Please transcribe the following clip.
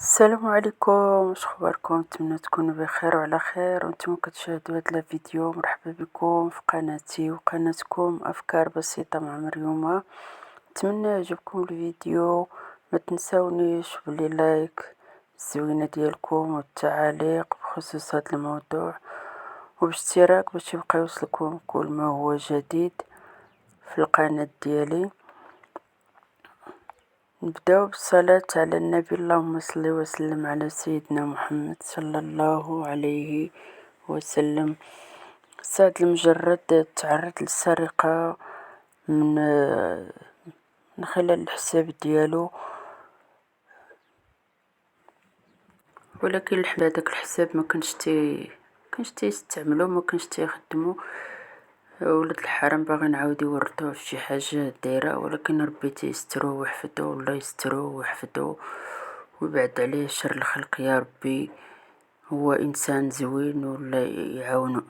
السلام عليكم، واش اخباركم؟ نتمنى تكونوا بخير وعلى خير وانتم كتشاهدوا هاد الفيديو. مرحبا بكم في قناتي وقناتكم افكار بسيطه مع مريومه. نتمنى يعجبكم الفيديو، ما تنساونيش بلي لايك الزوينه ديالكم والتعاليق بخصوص هذا الموضوع وباشتراك باش يبقى يوصلكم كل ما هو جديد في القناه ديالي. نبداو بالصلاة على النبي، اللهم صل وسلم على سيدنا محمد صلى الله عليه وسلم. سعد المجرد تعرض للسرقة من خلال الحساب ديالو، ولكن هذاك الحساب ما كانش تيستعملو، ما كانش تيخدمو. ولاد الحرام باغي نعاود يورطوه في شي حاجة دايرة، ولكن ربي تيسترو ويحفظو، والله يسترو ويحفظو ويبعد عليه شر الخلق يا ربي. هو انسان زوين والله يعاونو.